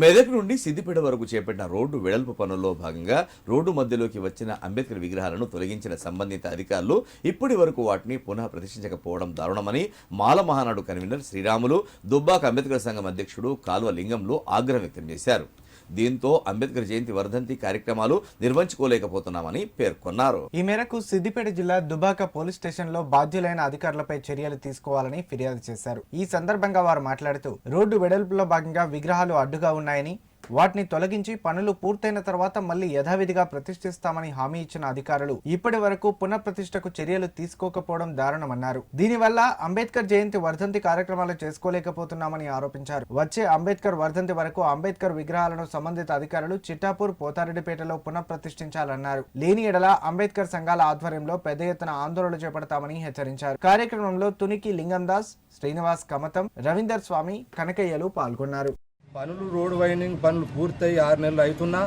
మెదక్ నుండి సిద్దిపేట వరకు చేపట్టిన రోడ్డు వెడల్పు పనుల్లో భాగంగా రోడ్డు మధ్యలోకి వచ్చిన అంబేద్కర్ విగ్రహాలను తొలగించిన సంబంధిత అధికారులు ఇప్పటి వరకు వాటిని పునః ప్రతిష్ఠించకపోవడం దారుణమని మాల మహానాడు కన్వీనర్ శ్రీరాములు, దుబ్బాక అంబేద్కర్ సంఘం అధ్యక్షుడు కాల్వ లింగంలో ఆగ్రహం వ్యక్తం చేశారు. దీంతో అంబేద్కర్ జయంతి వర్ధంతి కార్యక్రమాలు నిర్వహించుకోలేకపోతున్నామని పేర్కొన్నారు. ఈ మేరకు సిద్దిపేట జిల్లా దుబాక పోలీస్ స్టేషన్ లో బాధ్యులైన అధికారులపై చర్యలు తీసుకోవాలని ఫిర్యాదు చేశారు. ఈ సందర్భంగా వారు మాట్లాడుతూ రోడ్డు వెడల్పులో భాగంగా విగ్రహాలు అడ్డుగా ఉన్నాయని, వాటిని తొలగించి పనులు పూర్తయిన తర్వాత మళ్లీ యథావిధిగా ప్రతిష్ఠిస్తామని హామీ ఇచ్చిన అధికారులు ఇప్పటి వరకు పునఃప్రతిష్ఠకు చర్యలు తీసుకోకపోవడం దారుణమన్నారు. దీనివల్ల అంబేద్కర్ జయంతి వర్ధంతి కార్యక్రమాలు చేసుకోలేకపోతున్నామని ఆరోపించారు. వచ్చే అంబేద్కర్ వర్ధంతి వరకు అంబేద్కర్ విగ్రహాలను సంబంధిత అధికారులు చిట్టాపూర్, పోతారెడ్డిపేటలో పునఃప్రతిష్ఠించాలన్నారు. లేని ఎడల అంబేద్కర్ సంఘాల ఆధ్వర్యంలో పెద్ద ఎత్తున ఆందోళనలు చేపడతామని హెచ్చరించారు. కార్యక్రమంలో తునికి లింగందాస్, శ్రీనివాస్ కమతం, రవీందర్ స్వామి, కనకయ్యలు పాల్గొన్నారు. పనులు రోడ్డు వైండింగ్ పనులు పూర్తయి 6 నెలలు అవుతున్నా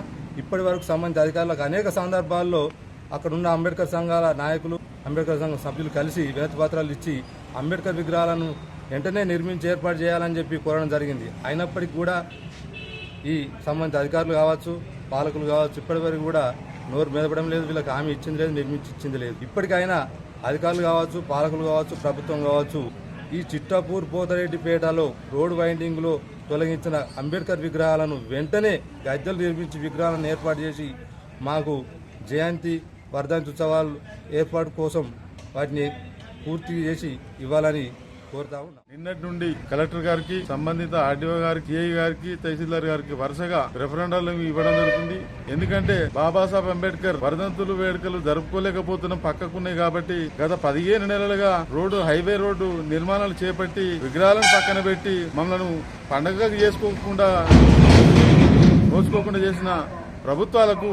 ఇప్పటి వరకు సంబంధిత అధికారులకు అనేక సందర్భాల్లో అక్కడున్న అంబేద్కర్ సంఘాల నాయకులు, అంబేద్కర్ సంఘం సభ్యులు కలిసి వినతి పత్రాలు ఇచ్చి అంబేద్కర్ విగ్రహాలను వెంటనే నిర్మించి ఏర్పాటు చేయాలని చెప్పి కోరడం జరిగింది. అయినప్పటికీ కూడా ఈ సంబంధిత అధికారులు కావచ్చు, పాలకులు కావచ్చు, ఇప్పటి వరకు కూడా నోరు మెదపడం లేదు. వీళ్ళకి హామీ ఇచ్చింది లేదు, నిర్మించి ఇచ్చింది లేదు. ఇప్పటికైనా అధికారులు కావచ్చు, పాలకులు కావచ్చు, ప్రభుత్వం కావచ్చు ఈ చిట్టాపూర్, పోతారెడ్డిపేటలో రోడ్డు వైండింగ్లో తొలగించిన అంబేద్కర్ విగ్రహాలను వెంటనే గద్దెలు నిర్మించి విగ్రహాలను ఏర్పాటు చేసి మాకు జయంతి వర్ధంతి ఉత్సవాలు ఏర్పాటు కోసం వాటిని పూర్తి చేసి ఇవ్వాలని కోరుతా ఉన్నాం. నిన్నటి నుండి కలెక్టర్ గారికి, సంబంధిత ఆర్డీఓ గారికి, ఏఈ గారికి, తహసీల్దార్ గారికి వరుసగా రెఫరెండాలు ఇవ్వడం జరుగుతుంది. ఎందుకంటే బాబాసాహెబ్ అంబేద్కర్ వర్ధంతులు వేడుకలు జరుపుకోలేకపోతున్నాం, పక్కకున్నాయి కాబట్టి గత 15 నెలలుగా హైవే రోడ్డు నిర్మాణాలు చేపట్టి విగ్రహాలను పక్కన పెట్టి మమ్మల్ని పండగ చేసుకోకుండా చేసిన ప్రభుత్వాలకు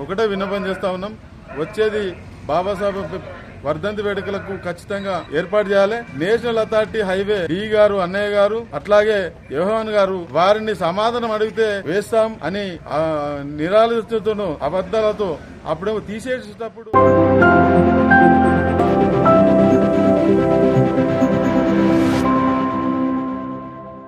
ఒకటే విన్నపం చేస్తా ఉన్నాం. వచ్చేది బాబాసాహెబ్ వర్ధంతి వేడుకలకు ఖచ్చితంగా ఏర్పాటు చేయాలి. నేషనల్ అథారిటీ హైవే డి గారు, అన్నయ్య గారు, అట్లాగే యోహాన్ గారు వారిని సమాధానం అడిగితే వేస్తాం అని నిరాలోచనతో, అబద్దాలతో అప్పుడేమో తీసేసేటప్పుడు